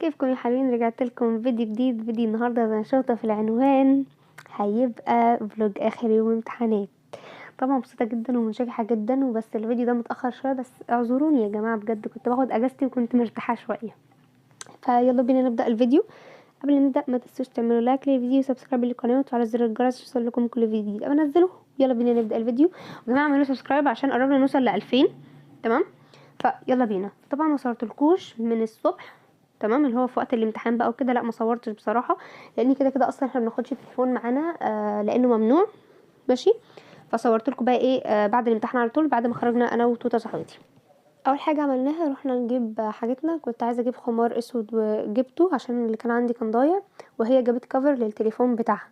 كيفكم يا حلوين؟ رجعت لكم فيديو جديد. فيديو النهارده زي ما شفتوا في العنوان هيبقى فلوج اخر يوم امتحانات. طبعا مبسوطه جدا ومنشكحه جدا، وبس الفيديو ده متاخر شويه، بس اعذروني يا جماعه بجد، كنت باخد اجازتي وكنت مرتاحه شويه. فيلا بينا نبدا الفيديو. قبل ما نبدا ما تنسوش تعملوا لايك للفيديو، سبسكرايب للقناه، وتفعلوا زر الجرس يوصل لكم كل فيديو جديد انزله. يلا بينا نبدا الفيديو. يا جماعه اعملوا سبسكرايب عشان قربنا نوصل ل 2000. تمام، فيلا بينا. طبعا ما صورتلكوش من الصبح، تمام، اللي هو في وقت الامتحان بقى وكده، لا ما صورتش بصراحه، لان كده كده اصلا احنا ما بناخدش التليفون معانا لانه ممنوع. ماشي، فصورت لكم بقى ايه بعد الامتحان على طول، بعد ما خرجنا انا وتوته صاحبتي. اول حاجه عملناها رحنا نجيب حاجتنا. كنت عايزه اجيب خمار اسود وجبته عشان اللي كان عندي كان ضايع، وهي جابت كفر للتليفون بتاعها.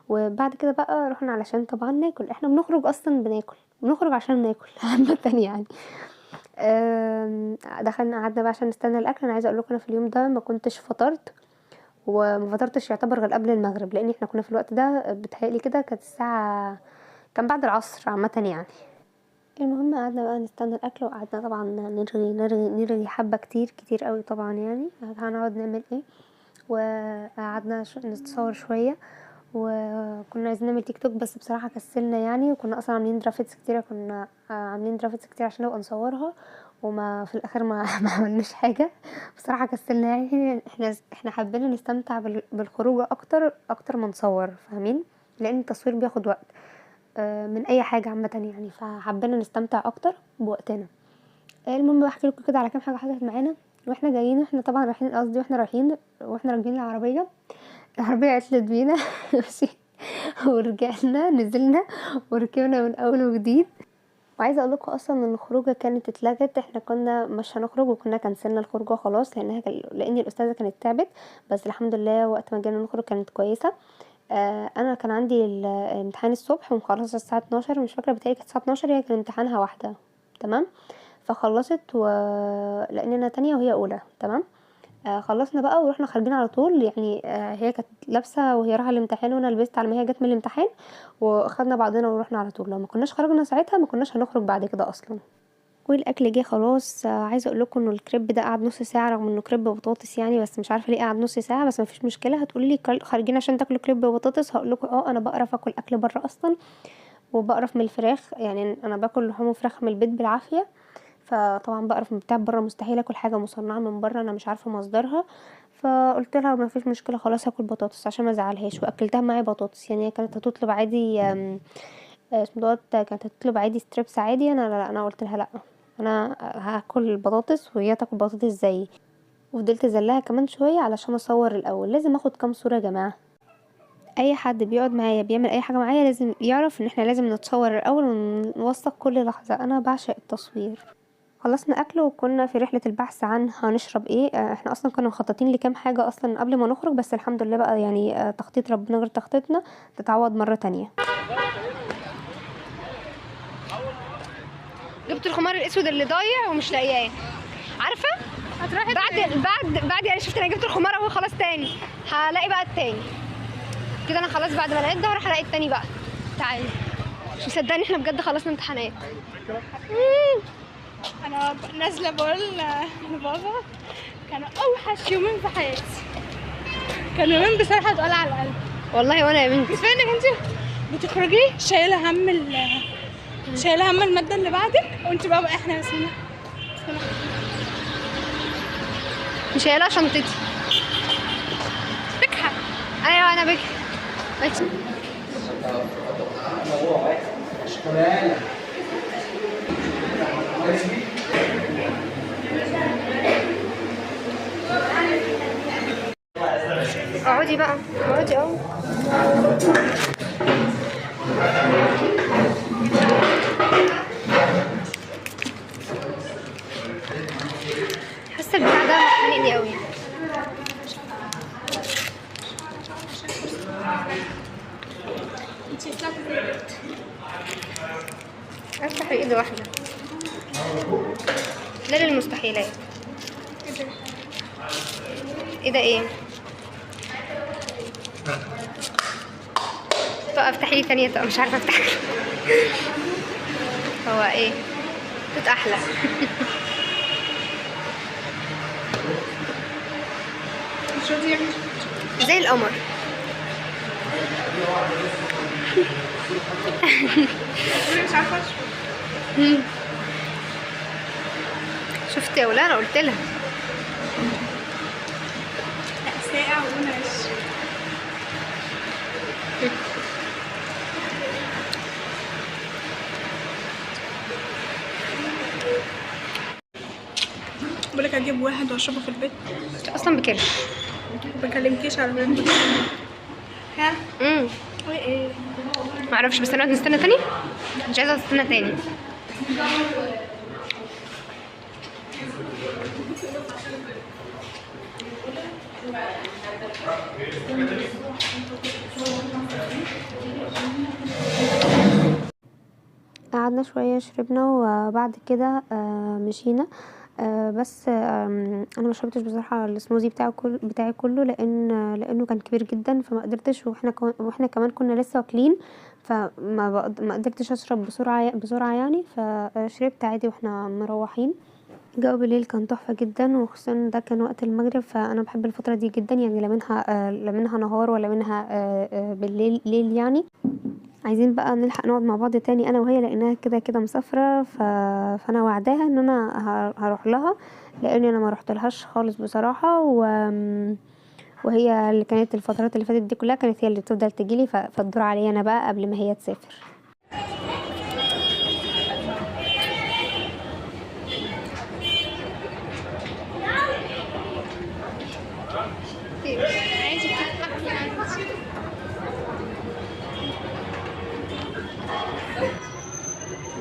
وبعد كده بقى رحنا علشان طبعا ناكل. احنا بنخرج اصلا بنخرج عشان ناكل عامه يعني. دخلنا قعدنا بقى عشان نستنى الاكل. انا عايزه اقول لكم انا في اليوم ده ما كنتش فطرت، وما فطرتش يعتبر غير قبل المغرب، لان احنا كنا في الوقت ده بتهيألي كده كانت الساعه، كان بعد العصر عامه يعني. المهم قعدنا بقى نستنى الاكل، وقعدنا طبعا نرغي حبه كتير كتير قوي طبعا يعني. هنقعد نعمل ايه، وقعدنا نتصور شويه، وكنا عايزين نعمل تيك توك بس بصراحه كسلنا يعني. وكنا اصلا عاملين جرافيكس كتيره، كنا عاملين جرافيكس كتير عشان نبقى نصورها، وما في الاخر ما عملناش حاجه. بصراحه كسلنا يعني. احنا حابين نستمتع بالخروج اكتر ما نصور، فاهمين؟ لان التصوير بياخد وقت من اي حاجه عامه يعني، فحبينا نستمتع اكتر بوقتنا. المهم بحكي لكم كده على كام حاجه حصلت معانا واحنا جايين. احنا طبعا رايحين، قصدي واحنا راكبين العربيه عطلت بينا. ماشي، ورجعنا نزلنا وركبنا من اول وجديد. وعايزه اقول لكم اصلا ان الخروجه كانت اتلغت، احنا كنا مش هنخرج وكنا كنسلنا الخروجه خلاص، لان الاستاذه كانت تعبت. بس الحمد لله وقت ما جينا نخرج كانت كويسه. انا كان عندي الامتحان الصبح ومخلصه الساعه 12، مش فاكره، بتهيألي كانت الساعه 12، هي كان امتحانها واحده. تمام، فخلصت لاننا تانية وهي اولى. تمام، خلصنا بقى ورحنا خارجين على طول يعني. هي كانت لابسه وهي رايحه الامتحان، وانا لبست على ما هي جت من الامتحان، واخدنا بعضنا ورحنا على طول. لو ما كناش خرجنا ساعتها ما كناش هنخرج بعد كده اصلا. والاكل جه خلاص. عايزه اقول لكم انه الكريب ده قعد نص ساعه، رغم انه كريب بطاطس يعني، بس مش عارفه ليه قعد نص ساعه. بس ما فيش مشكله. هتقولي لي خارجين عشان تاكلوا كريب وبطاطس؟ هقول لكم انا بقرف اكل بره اصلا، وبقرف من الفراخ يعني. انا باكل لحوم فراخ من البيت بالعافيه، فطبعا بقرف من بتاع بره. مستحيل اكل حاجه مصنعه من بره، انا مش عارفه مصدرها. فقلت لها ما فيش مشكله خلاص هاكل بطاطس عشان ما ازعلهاش، واكلتها معايا بطاطس يعني. هي كانت هتطلب عادي اسمه دوت، كانت هتطلب عادي ستريبس عادي. انا قلت لها لا، انا هاكل البطاطس وهي تاكل بطاطس زيي. وفضلت ازلها كمان شويه علشان اصور الاول. لازم اخد كام صوره يا جماعه. اي حد بيقعد معايا بيعمل اي حاجه معايا لازم يعرف ان احنا لازم نتصور الاول ونوثق كل لحظه. انا بعشق التصوير. خلصنا اكل وكنا في رحله البحث عن هنشرب ايه. احنا اصلا كنا مخططين لكام حاجه اصلا قبل ما نخرج، بس الحمد لله بقى يعني تخطيط ربنا غير تخطيطنا، تتعوض مره تانية. جبت الخمار الاسود اللي ضايع ومش لاقياه، عارفه؟ هتروحي بعد يعني شفت انا جبت الخمار اهو خلاص، تاني هلاقي بقى التاني كده. انا خلاص بعد ما لقيت ده هروح الاقي التاني بقى. تعالي، مش مصدقني احنا بجد خلصنا امتحانات. انا نازله بقول لبابا كانوا اوحش يومين في حياتي. كانوا يومين بصراحه تقال على القلب والله. وانا يا بنتي كفايه انك انت بتخرجي شايله هم الماده اللي بعدك، وانت بقى احنا اسمنا مش شايله شنطتي. بكحه. ايوه انا بك ماشي. اقعدي بقى، اقعدي اهو. حاسه البتاع ده خانقني قوي. افتح ايد واحده، ده للمستحيلات. ايه ده؟ ايه؟ طب افتحي لي ثانيه. طب مش عارفه افتح. هو ايه؟ توت احلى. شو دي؟ زي القمر. مش عارفه شفت يا ولا انا قلت لها ساقع وقماش. بقولك اجيب واحد واشربه في البيت. اصلا بكام؟ مبكلمكيش على بالي. ها؟ ايه معرفش، بس نقعد نستنى تاني. مش عايزه استنى تاني. قعدنا شويه شربنا وبعد كده مشينا. بس انا ما شربتش بصراحه السموزي بتاعي كله لانه كان كبير جدا، فما قدرتش، واحنا كمان كنا لسه واكلين، ما قدرتش اشرب بسرعه يعني، فشربت عادي واحنا مروحين. الجو بالليل كان تحفه جدا، وخصوصا ده كان وقت المغرب، فانا بحب الفتره دي جدا يعني، لا منها نهار ولا منها بالليل ليل يعني. عايزين بقى نلحق نقعد مع بعض تاني انا وهي، لانها كده مسافره، فانا وعداها ان انا هروح لها، لاني انا ما رحتلهاش خالص بصراحه، وهي اللي كانت الفترات اللي فاتت دي كلها كانت هي اللي بتفضل تجيلي، فالدور عليا انا بقى قبل ما هي تسافر.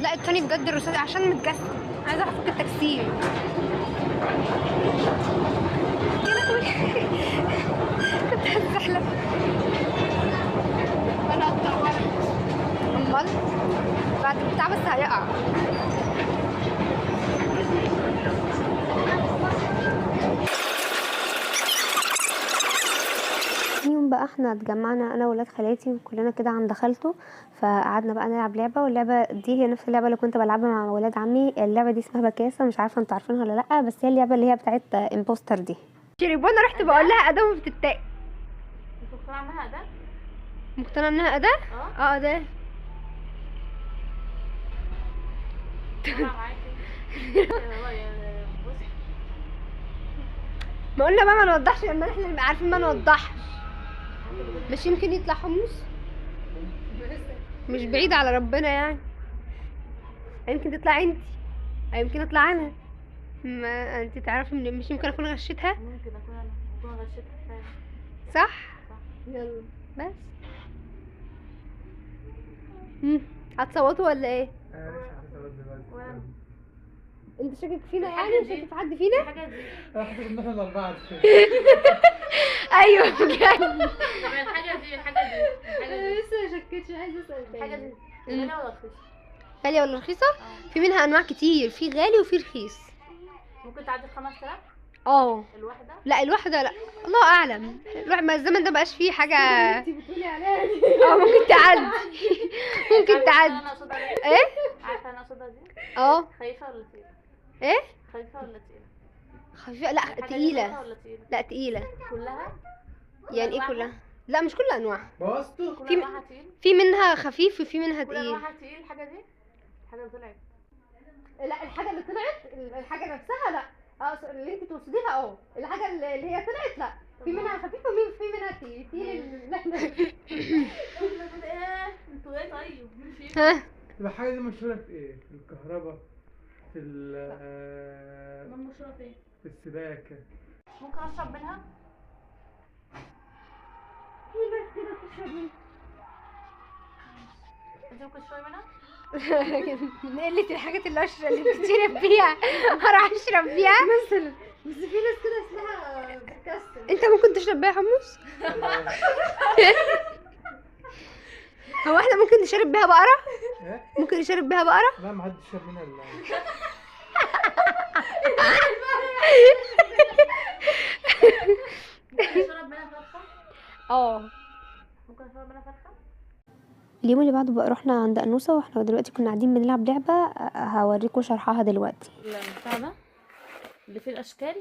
لا التاني بجد الرصاصي عشان متجسد، عايزه افك التكسير. كنت هتزحلق. انا اقطع امال بعد البتاع بس هيقع. يوم بقى احنا اتجمعنا انا وولاد خالاتي وكلنا كده عند خالته، فقعدنا بقى نلعب لعبه، واللعبه دي هي نفس اللعبه اللي كنت بلعبها مع ولاد عمي. اللعبه دي اسمها بكاسه، مش عارفه انتوا عارفينها ولا لا، بس هي اللعبه اللي هي بتاعت امبوستر دي. شريبونا رحت بقول لها اداه وبتتاق. مقتنعه انها اداه؟ مقتنعه انها اداه؟ اداه. ما قلنا بقى ما نوضحش، لما احنا عارفين ما نوضحش. مش يمكن يطلع حمص، مش بعيد على ربنا يعني، يمكن تطلع انتي، يمكن اطلع انا، ما انتي تعرفي مش يمكن اكون غشيتها. ممكن اكون غشيتها فعلا. صح. يلا بس. هتصوتوا ولا ايه؟ انت شاكك فينا يعني؟ شاكك في حد فينا؟ الحاجه دي احنا كنا الاربعه عارفين. ايوه بجد. الحاجه دي لسه ما شكتش، عايزه اسال الحاجه دي غاليه ولا رخيصه؟ غاليه ولا رخيصه؟ في منها انواع كتير، في غالي وفي رخيص. ممكن تعدي 5000 الواحده؟ لا الواحده لا، الله اعلم. ما الزمن ده بقاش فيه حاجه. انت بتقولي عليها دي ممكن تعدي. ممكن تعدي. ايه عارفه انا اقصدها دي؟ خفيفه ولا تقيله؟ ايه خفيفه ولا تقيله؟ خفيفه؟ لا تقيله. ولا تقيله؟ لا تقيله. كلها؟ يعني ايه كلها؟ لا مش كل انواع، بوظته. كل انواعها تقيل؟ في منها خفيف وفي منها كل تقيل. انواعها تقيل. الحاجه دي طلعت. لا الحاجه اللي طلعت، الحاجه نفسها لا، اللي انت تقصديها الحاجه اللي هي طلعت لا، في منها خفيفه وفي منها تقيل اللي احنا. انتوا ايه طيب؟ ها الحاجه دي مشهوره في ايه؟ في الكهرباء، في مشهوره في ايه؟ في السباكه. ممكن اشرب منها؟ بس كده تشرب منها. انت ممكن تشربي منها؟ من قلة الحاجات اللي بتتشرب بيها هروح اشرب بيها مثلا. بس في ناس كده اسمها بتكسر. انت ممكن تشرب بيها حمص؟ هو احنا ممكن نشرب بيها بقرة؟ ممكن نشرب بيها بقرة؟ لا ما حدش شرب منها الا ممكن اشرب منها فرخه؟ ممكن اشرب منها فرخه. اليوم اللي بعده بقى رحنا عند انوسه، واحنا دلوقتي كنا قاعدين بنلعب لعبه هوريكم شرحها دلوقتي. البتاع ده اللي فيه الاشكال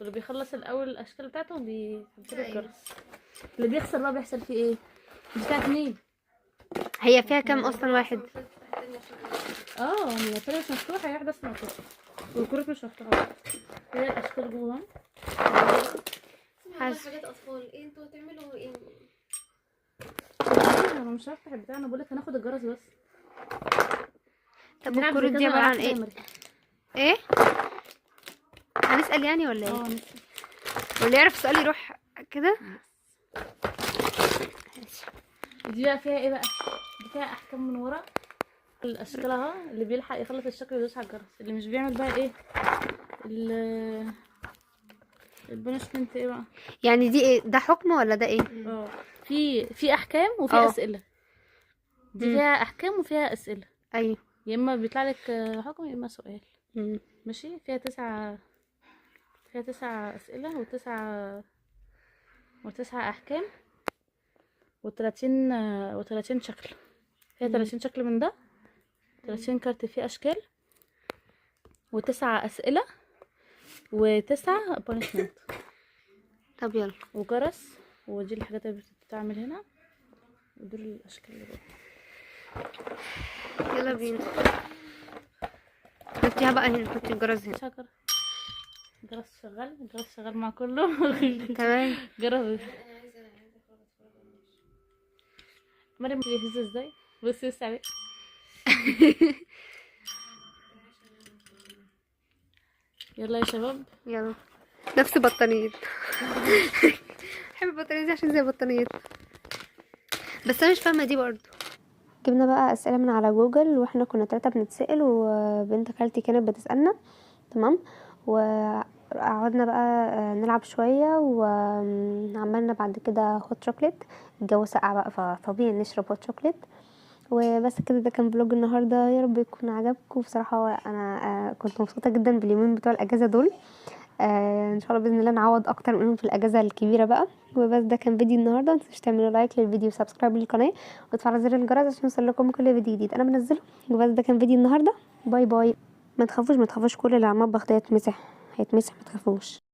واللي بيخلص الاول الاشكال بتاعته بيحط له الجرس. اللي بيخسر بقى بيحصل فيه ايه؟ بتاعت مين؟ هي فيها كام اصلا واحد؟ هي التانية مش مفتوحة، هي واحدة بس مفتوحة والكروت مش مفتوحة. هي الاشكال جوه حاجات اطفال. ايه انتوا هتعملوا ايه؟ انا مش هفتح البتاع، انا بقولك هناخد الجرس بس. طب نلعب والكروت زي دي كذا عبارة عن ألعاب ايه؟ كده يا مريم. ايه؟ هنسأل يعني ولا ايه؟ نسأل. واللي يعرف السؤال يروح كده. دي بقى فيها ايه بقى؟ دي فيها احكام من ورا الاشكال اهو. اللي بيلحق يخلص الشكل يدوس على الجرس، اللي مش بيعمل بقى ايه البنشمنت ايه بقى. يعني دي ايه؟ ده حكم ولا ده ايه؟ في احكام وفي اسئله. دي فيها احكام وفيها اسئله. ايوه. يا اما بيطلع لك حكم يا اما سؤال. مم. ماشي. فيها تسع اسئله وتسع احكام و30 شكل. فيها 30 شكل من ده، 30 كارت فيه اشكال و9 اسئله و9 بانشمنت طب يلا. وجرس. ودي الحاجات اللي بتتعمل هنا، ودول الاشكال اللي جوه. يلا بينا. حطيها بقى هنا، حطي الجرس هنا. شكر. الجرس شغال مع كله. تمام. جرس. مريم بيهز ازاي؟ بصي عليه. يلا يا شباب. يلا. نفس بطانية. بحب البطانية دي عشان زي بطانية. بس انا مش فاهمة دي برضو. جبنا بقى اسئلة من على جوجل، واحنا كنا 3 بنتسأل وبنت خالتي كانت بتسألنا. تمام. وقعدنا بقى نلعب شوية، وعملنا بعد كده هوت شوكليت. الجو ساقع بقى فطبيعي نشرب هوت شوكليت. وبس كده، ده كان فلوج النهارده، يا رب يكون عجبكم. بصراحه انا كنت مبسوطه جدا باليومين بتوع الاجازه دول. ان شاء الله باذن الله نعوض اكتر منهم في الاجازه الكبيره بقى. وبس ده كان فيديو النهارده، متنسوش تعملوا لايك للفيديو وسبسكرايب للقناه وتفعلوا زر الجرس عشان يوصلكم كل فيديو جديد انا بنزله. وبس ده كان فيديو النهارده. باي باي. ما تخافوش كل اللي على المطبخ ده هيتمسح ما تخافوش.